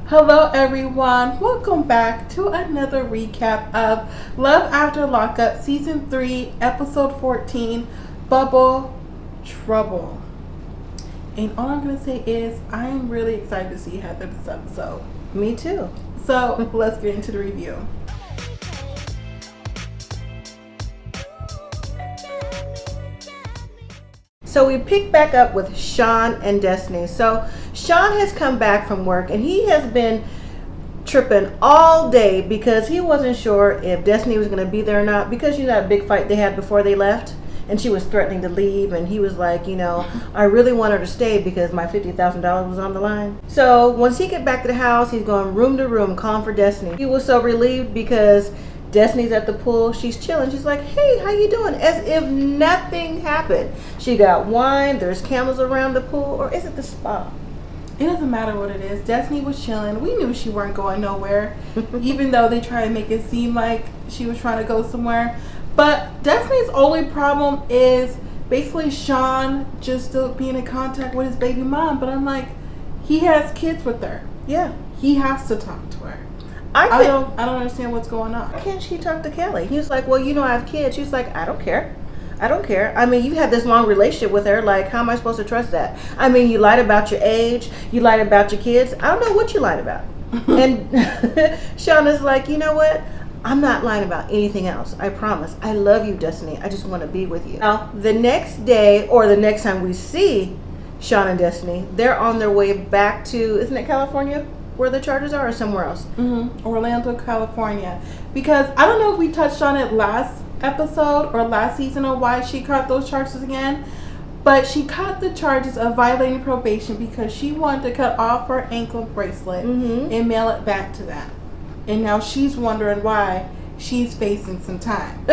Hello everyone, welcome back to another recap of Love After Lockup Season 3, Episode 14, Bubble Trouble. And all I'm going to say is, I am really excited to see Heather this episode. Me too. So, let's get into the review. So we pick back up with Sean and Destiny. So Sean has come back from work and he has been tripping all day because he wasn't sure if Destiny was going to be there or not, because you know that big fight they had before they left and she was threatening to leave and he was like, I really want her to stay because my $50,000 was on the line. So once he get back to the house, he's going room to room calling for Destiny. He was so relieved because Destiny's at the pool. She's chilling. She's like, hey, how you doing? As if nothing happened. She got wine. There's camels around the pool. Or is it the spa? It doesn't matter what it is. Destiny was chilling. We knew she weren't going nowhere, even though they try to make it seem like she was trying to go somewhere. But Destiny's only problem is basically Sean just still being in contact with his baby mom. But I'm like, he has kids with her. Yeah. He has to talk to her. I don't understand what's going on. Why can't she talk to Kelly? He was like, well, I have kids. She's like, I don't care. I mean, you've had this long relationship with her. Like, how am I supposed to trust that? I mean, you lied about your age. You lied about your kids. I don't know what you lied about. And Sean is like, you know what? I'm not lying about anything else. I promise. I love you, Destiny. I just want to be with you. Now, the next day or the next time we see Sean and Destiny, they're on their way back to, isn't it California? Where the charges are, or somewhere else? Orlando, California. Because I don't know if we touched on it last episode or last season or why she caught those charges again, but she caught the charges of violating probation because she wanted to cut off her ankle bracelet and mail it back to them. And now she's wondering why she's facing some time.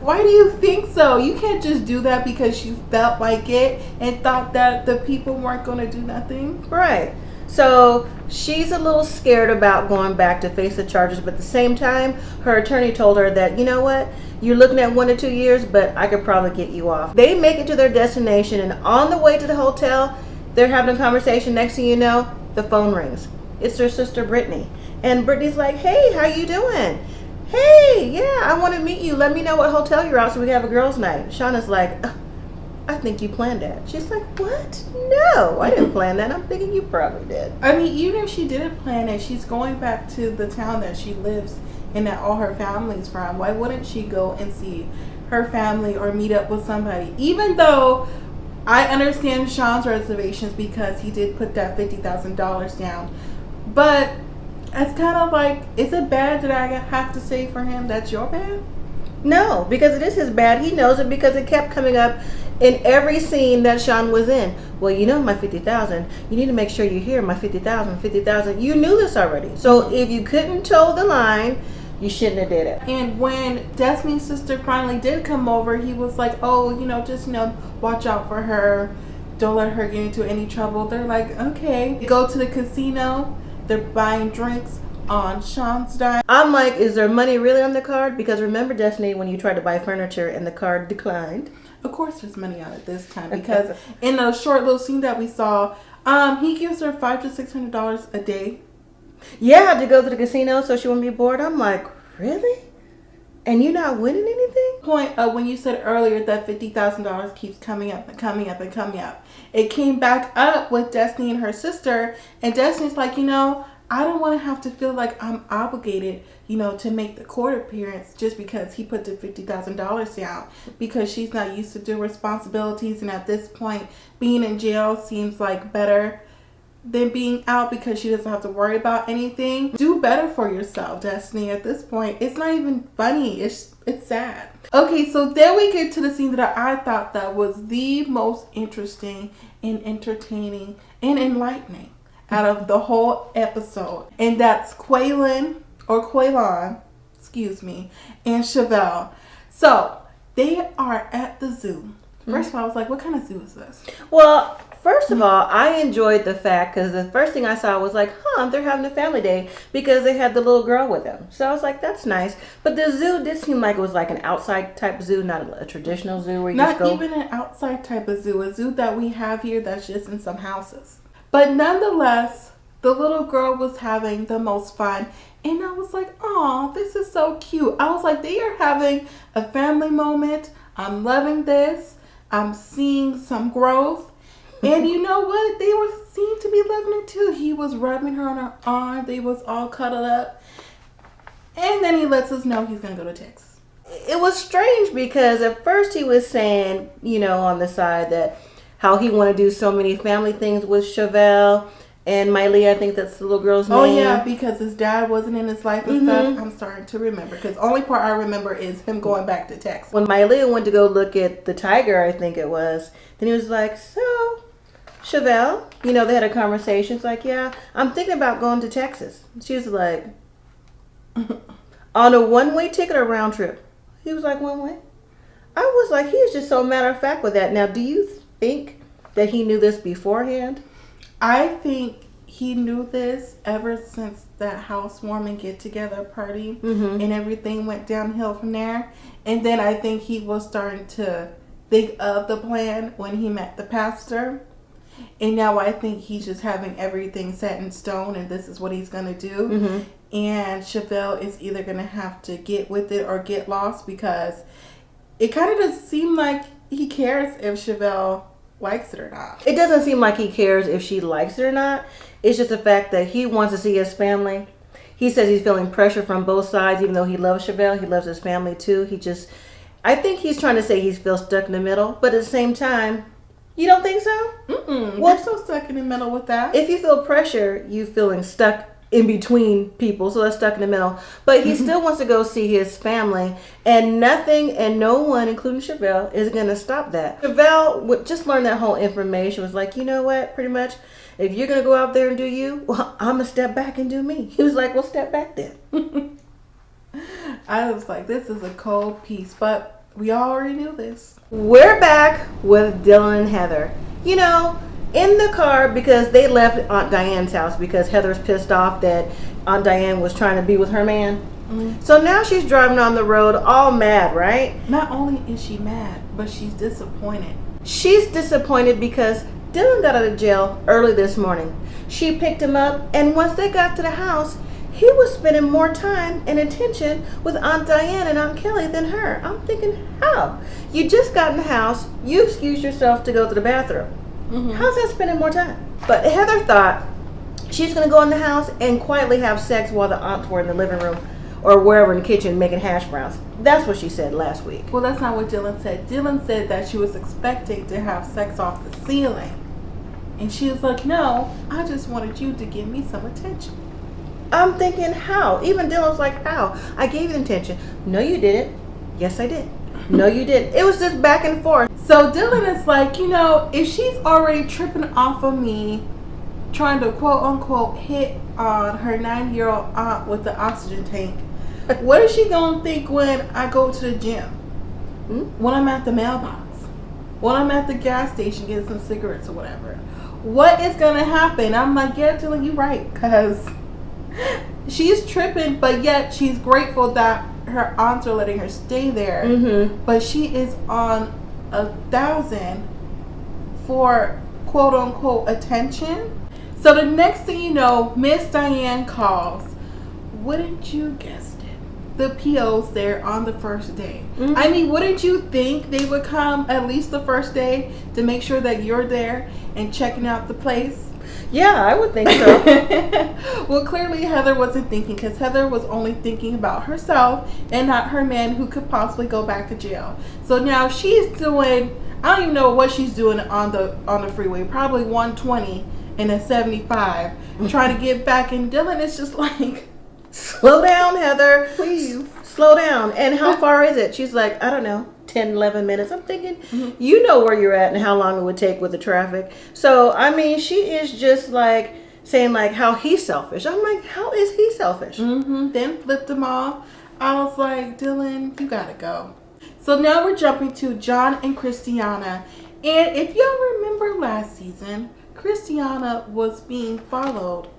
Why do you think so? You can't just do that because you felt like it and thought that the people weren't going to do nothing. Right. So she's a little scared about going back to face the charges, but at the same time, her attorney told her that, you know what, you're looking at 1 to 2 years, but I could probably get you off. They make it to their destination, and on the way to the hotel, they're having a conversation. Next thing you know, the phone rings. It's their sister, Brittany. And Brittany's like, hey, how you doing? Hey, yeah, I want to meet you. Let me know what hotel you're at so we can have a girls' night. Shauna's like, I think you planned that. She's like, what? No, I didn't plan that. I'm thinking you probably did. I mean, even if she didn't plan it, she's going back to the town that she lives and that all her family's from. Why wouldn't she go and see her family or meet up with somebody? Even though I understand Sean's reservations because he did put that $50,000 down. But it's kind of like, is it bad that I have to say for him that's your bad? No, because it is his bad. He knows it because it kept coming up in every scene that Sean was in. Well, my 50,000. You need to make sure you hear my 50,000, 50,000. You knew this already. So if you couldn't toe the line, you shouldn't have did it. And when Destiny's sister finally did come over, he was like, oh, just watch out for her. Don't let her get into any trouble. They're like, okay. They go to the casino. They're buying drinks on Sean's dime. I'm like, is there money really on the card? Because remember, Destiny, when you tried to buy furniture and the card declined? Of course there's money on it this time because in the short little scene that we saw, he gives her $500 to $600 a day. Yeah, to go to the casino so she wouldn't be bored. I'm like, really? And you're not winning anything? Point when you said earlier that $50,000 keeps coming up and coming up and coming up. It came back up with Destiny and her sister, and Destiny's like, I don't want to have to feel like I'm obligated, to make the court appearance just because he put the $50,000 down, because she's not used to doing responsibilities, and at this point, being in jail seems like better than being out because she doesn't have to worry about anything. Do better for yourself, Destiny. At this point, it's not even funny. It's sad. Okay, so then we get to the scene that I thought that was the most interesting and entertaining and enlightening out of the whole episode. And that's Quaylon, and Chevelle. So they are at the zoo. First of all, I was like, what kind of zoo is this? Well, first of all, I enjoyed the fact, because the first thing I saw was like, they're having a family day because they had the little girl with them. So I was like, that's nice. But the zoo did seem like it was like an outside type zoo, not a traditional zoo where you just go. Not even an outside type of zoo. A zoo that we have here that's just in some houses. But nonetheless, The little girl was having the most fun. And I was like, oh, this is so cute. I was like, they are having a family moment. I'm loving this. I'm seeing some growth. And you know what? They seemed to be loving it too. He was rubbing her on her arm. They was all cuddled up. And then he lets us know he's going to go to Texas. It was strange because at first he was saying, on the side that how he want to do so many family things with Chevelle and Miley. I think that's the little girl's name. Oh, yeah, because his dad wasn't in his life and stuff. I'm starting to remember because the only part I remember is him going back to Texas. When Miley went to go look at the tiger, I think it was, then he was like, so, Chevelle, they had a conversation. It's like, yeah, I'm thinking about going to Texas. She was like, on a one-way ticket or round trip? He was like, one way. I was like, he is just so matter of fact with that. Now, do you think that he knew this beforehand? I think he knew this ever since that housewarming get-together party and everything went downhill from there. And then I think he was starting to think of the plan when he met the pastor. And now I think he's just having everything set in stone and this is what he's going to do. And Chevelle is either going to have to get with it or get lost because it kind of doesn't seem like he cares if Chevelle likes it or not. It doesn't seem like he cares if she likes it or not. It's just the fact that he wants to see his family. He says he's feeling pressure from both sides, even though he loves Chevelle. He loves his family too. I think he's trying to say he feels stuck in the middle, but at the same time, you don't think so? Well, you're so stuck in the middle with that. If you feel pressure, you feeling stuck in between people, so that's stuck in the middle. But he still wants to go see his family, and nothing and no one, including Chevelle, is going to stop that. Chevelle would just learn that whole information, was like, you know what, pretty much, if you're going to go out there and do you, well, I'm going to step back and do me. He was like, well, step back then. I was like, this is a cold piece, but we already knew this. We're back with Dylan and Heather. In the car because they left Aunt Diane's house because Heather's pissed off that Aunt Diane was trying to be with her man. So now she's driving on the road all mad, right? Not only is she mad, but she's disappointed. She's disappointed because Dylan got out of jail early this morning. She picked him up, and once they got to the house, he was spending more time and attention with Aunt Diane and Aunt Kelly than her. I'm thinking, how? You just got in the house, you excused yourself to go to the bathroom. How's that spending more time? But Heather thought she's going to go in the house and quietly have sex while the aunts were in the living room or wherever in the kitchen making hash browns. That's what she said last week. Well, that's not what Dylan said. Dylan said that she was expecting to have sex off the ceiling. And she was like, no, I just wanted you to give me some attention. I'm thinking, how? Even Dylan's like, how? I gave you attention. No, you didn't. Yes, I did. No, you didn't. It was just back and forth. So Dylan is like, if she's already tripping off of me, trying to quote unquote hit on her 9-year-old aunt with the oxygen tank, what is she gonna think when I go to the gym? When I'm at the mailbox? When I'm at the gas station getting some cigarettes or whatever? What is gonna happen? I'm like, yeah, Dylan, you're right, because she's tripping, but yet she's grateful that her aunts are letting her stay there. But she is on 1,000 for quote unquote attention. So the next thing you know, Miss Diane calls. Wouldn't you guess it? The PO's there on the first day. I mean, wouldn't you think they would come at least the first day to make sure that you're there and checking out the place? Yeah, I would think so. Well, clearly Heather wasn't thinking, because Heather was only thinking about herself and not her man who could possibly go back to jail. So now she's doing, I don't even know what she's doing on the freeway, probably 120 and a 75, trying to get back. And Dylan is just like, slow down, Heather. please. Slow down. And how far is it? She's like, I don't know, 10, 11 minutes. I'm thinking, you know where you're at and how long it would take with the traffic. So, I mean, she is just like saying like how he's selfish. I'm like, how is he selfish? Then flipped him off. I was like, Dylan, you gotta go. So now we're jumping to John and Christiana. And if y'all remember last season, Christiana was being followed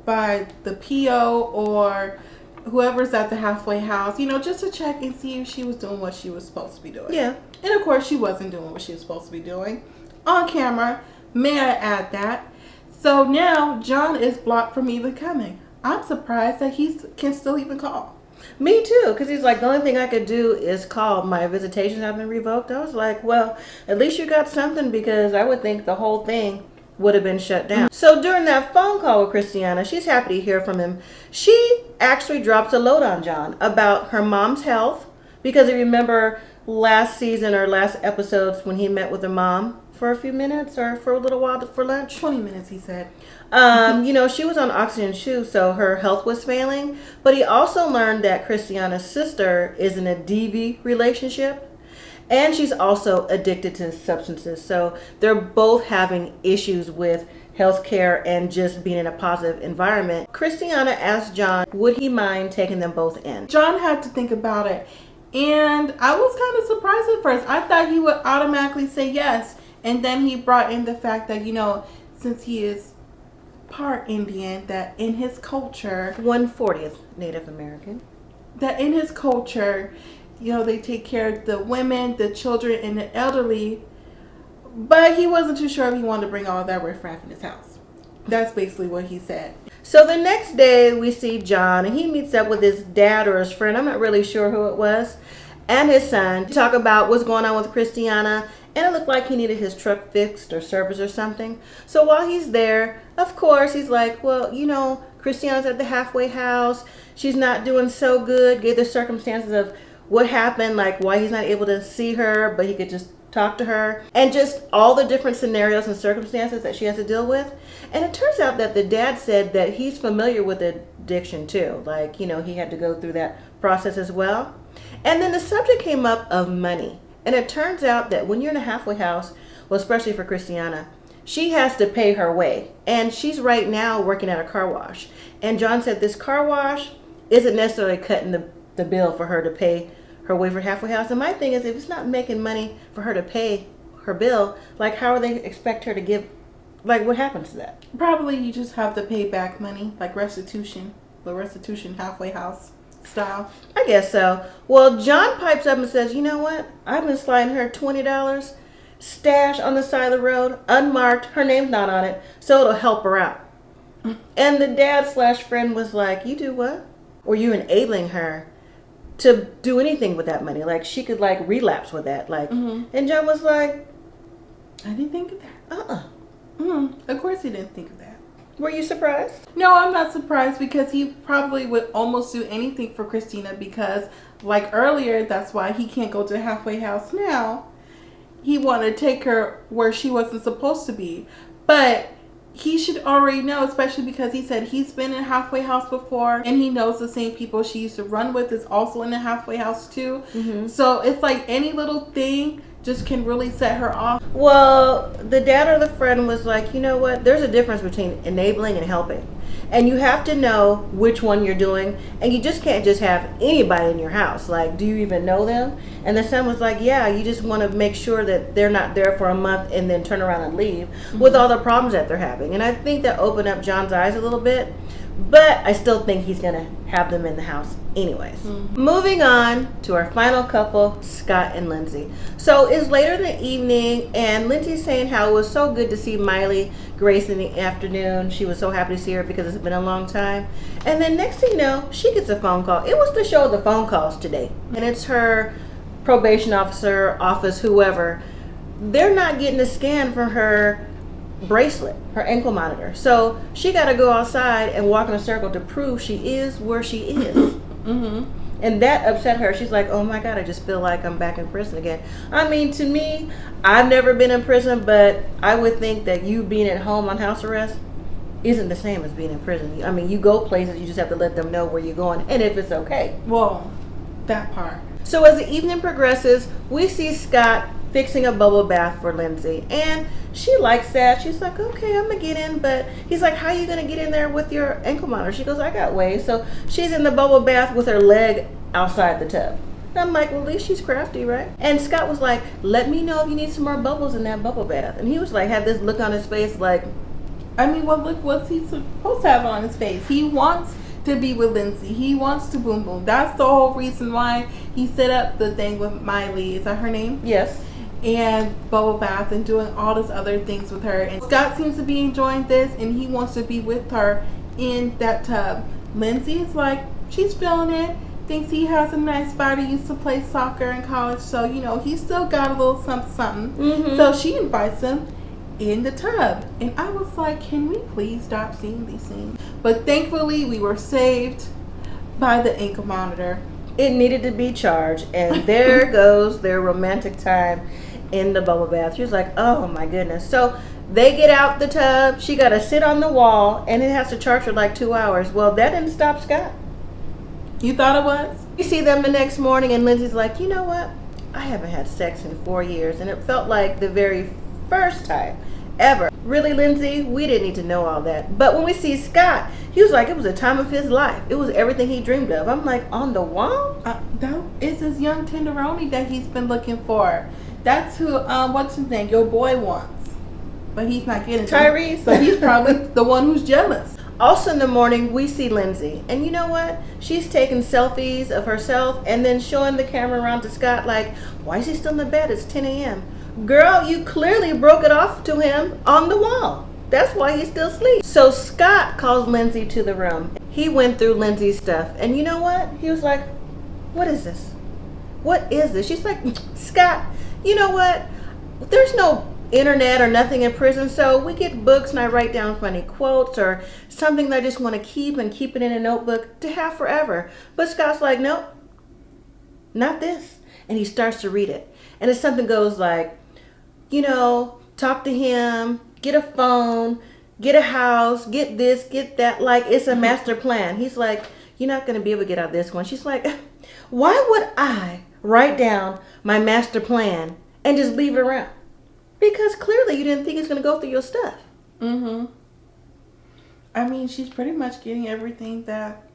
by the PO or whoever's at the halfway house, just to check and see if she was doing what she was supposed to be doing. Yeah. And of course she wasn't doing what she was supposed to be doing. On camera, may I add that. So now John is blocked from even coming. I'm surprised that he can still even call. Me too, because he's like, the only thing I could do is call. My visitations have been revoked. I was like, well, at least you got something, because I would think the whole thing would have been shut down. So during that phone call with Christiana, she's happy to hear from him. She actually drops a load on John about her mom's health, because you remember last season or last episodes when he met with her mom for a few minutes or for a little while for lunch. 20 minutes, he said. She was on oxygen too, so her health was failing. But he also learned that Christiana's sister is in a DV relationship, and she's also addicted to substances. So they're both having issues with healthcare and just being in a positive environment. Christiana asked John, would he mind taking them both in? John had to think about it, and I was kind of surprised at first. I thought he would automatically say yes, and then he brought in the fact that, since he is part Indian, that in his culture, 1/40th Native American, that in his culture, they take care of the women, the children, and the elderly. But he wasn't too sure if he wanted to bring all that riffraff in his house. That's basically what he said. So the next day we see John, and he meets up with his dad or his friend, I'm not really sure who it was, and his son to talk about what's going on with Christiana. And it looked like he needed his truck fixed or serviced or something. So while he's there, of course, he's like, well, Christiana's at the halfway house. She's not doing so good. Gave the circumstances of what happened, like why he's not able to see her, but he could just talk to her. And just all the different scenarios and circumstances that she has to deal with. And it turns out that the dad said that he's familiar with addiction too. Like, he had to go through that process as well. And then the subject came up of money. And it turns out that when you're in a halfway house, well, especially for Christiana, she has to pay her way. And she's right now working at a car wash. And John said this car wash isn't necessarily cutting the bill for her to pay her way for halfway house. And my thing is, if it's not making money for her to pay her bill, like how are they expect her to give, like what happens to that? Probably you just have to pay back money, like restitution, the restitution halfway house style. I guess so. Well, John pipes up and says, you know what? I've been sliding her $20 stash on the side of the road, unmarked. Her name's not on it, so it'll help her out. And the dad/friend was like, you do what? Or you enabling her to do anything with that money? Like she could relapse with that. And John was like, I didn't think of that. Of course he didn't think of that. Were you surprised? No, I'm not surprised, because he probably would almost do anything for Christina, because like earlier, that's why he can't go to the halfway house now. He wanted to take her where she wasn't supposed to be. But he should already know, especially because he said he's been in a halfway house before, and he knows the same people she used to run with is also in the halfway house too. So it's like any little thing just can really set her off. Well, the dad or the friend was like, you know what? There's a difference between enabling and helping. And you have to know which one you're doing. And you just can't just have anybody in your house. Like, do you even know them? And the son was like, yeah, you just want to make sure that they're not there for a month and then turn around and leave with all the problems that they're having. And I think that opened up John's eyes a little bit. But I still think he's going to have them in the house anyways. Moving on to our final couple, Scott and Lindsay. So it's later in the evening, and Lindsay's saying how it was so good to see Miley Grace in the afternoon. She was so happy to see her because it's been a long time. And then next thing you know, she gets a phone call. It was the show of the phone calls today. And it's her probation officer, office, whoever. They're not getting a scan for her bracelet, her ankle monitor. So she got to go outside and walk in a circle to prove she is where she is. And that upset her. She's like, oh my God, I just feel like I'm back in prison again. I mean, to me, I've never been in prison, but I would think that you being at home on house arrest isn't the same as being in prison. I mean, you go places, you just have to let them know where you're going and if it's okay. Well, that part. So as the evening progresses, we see Scott fixing a bubble bath for Lindsay, and she likes that. She's like, okay, I'm gonna get in, but he's like, how are you gonna get in there with your ankle monitor? She goes, I got ways. So she's in the bubble bath with her leg outside the tub. And I'm like, well, at least she's crafty, right? And Scott was like, let me know if you need some more bubbles in that bubble bath. And he was like, had this look on his face like, I mean, well, look, what's he supposed to have on his face? He wants to be with Lindsay. He wants to boom. That's the whole reason why he set up the thing with Miley. Is that her name? yes. and bubble bath and doing all these other things with her. And Scott seems to be enjoying this, and he wants to be with her in that tub. Lindsay's like, she's feeling it, thinks he has a nice body, used to play soccer in college, so you know he's still got a little something something. So she invites him in the tub, and I was like, can we please stop seeing these scenes? But thankfully we were saved by the ankle monitor. It needed to be charged, and there goes their romantic time in the bubble bath. She was like, oh my goodness. So they get out the tub, she got to sit on the wall, and it has to charge her like 2 hours. Well, that didn't stop Scott. You thought it was? You see them the next morning, and Lindsay's like, you know what, I haven't had sex in 4 years, and it felt like the very first time ever. Really, Lindsay, we didn't need to know all that. But when we see Scott, he was like, it was the time of his life. It was everything he dreamed of. I'm like, on the wall? That is his young tenderoni that he's been looking for. That's who, what's his name? Your boy wants. But he's not getting Tyrese. So he's probably the one who's jealous. Also in the morning, we see Lindsay. And you know what? She's taking selfies of herself and then showing the camera around to Scott like, why is he still in the bed? It's 10 a.m. Girl, you clearly broke it off to him on the wall. That's why he's still asleep. So Scott calls Lindsay to the room. He went through Lindsay's stuff. And you know what? He was like, what is this? What is this? She's like, Scott, you know what? There's no internet or nothing in prison, so we get books and I write down funny quotes or something that I just want to keep and keep it in a notebook to have forever. But Scott's like, nope, not this. And he starts to read it. And if something goes like, you know, talk to him, get a phone, get a house, get this, get that, like it's a master plan. He's like, you're not going to be able to get out of this one. She's like, why would I write down my master plan and just leave it around? Because clearly you didn't think it's going to go through your stuff. I mean, she's pretty much getting everything that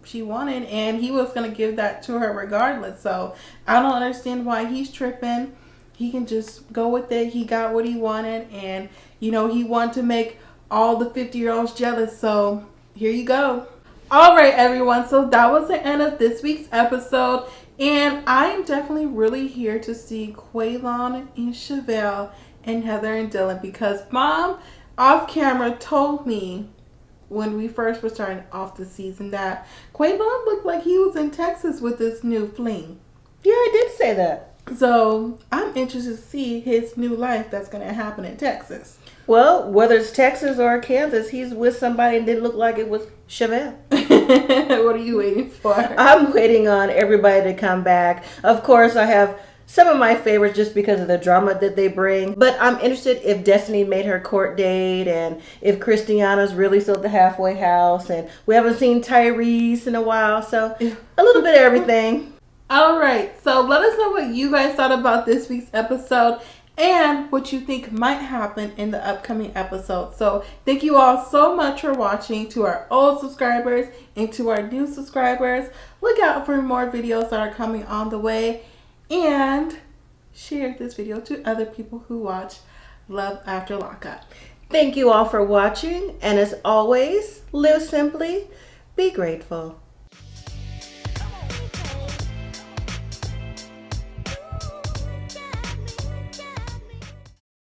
she wanted, and he was going to give that to her regardless. So I don't understand why he's tripping. He can just go with it. He got what he wanted, and you know, he wanted to make all the 50-year-olds jealous. So here you go. All right, everyone. So that was the end of this week's episode, and I am definitely really here to see Quaylon and Chevelle and Heather and Dylan, because Mom off camera told me when we first were starting off the season that Quaylon looked like he was in Texas with this new fling. Yeah, I did say that. So I'm interested to see his new life that's going to happen in Texas. Well, whether it's Texas or Kansas, he's with somebody and didn't look like it was Chevelle. What are you waiting for? I'm waiting on everybody to come back. Of course, I have some of my favorites just because of the drama that they bring. But I'm interested if Destiny made her court date and if Christiana's really still at the halfway house. And we haven't seen Tyrese in a while. So a little bit of everything. All right. So let us know what you guys thought about this week's episode and what you think might happen in the upcoming episode. So thank you all so much for watching. To our old subscribers and to our new subscribers, look out for more videos that are coming on the way. And share this video to other people who watch Love After Lockup. Thank you all for watching. And as always, live simply, be grateful.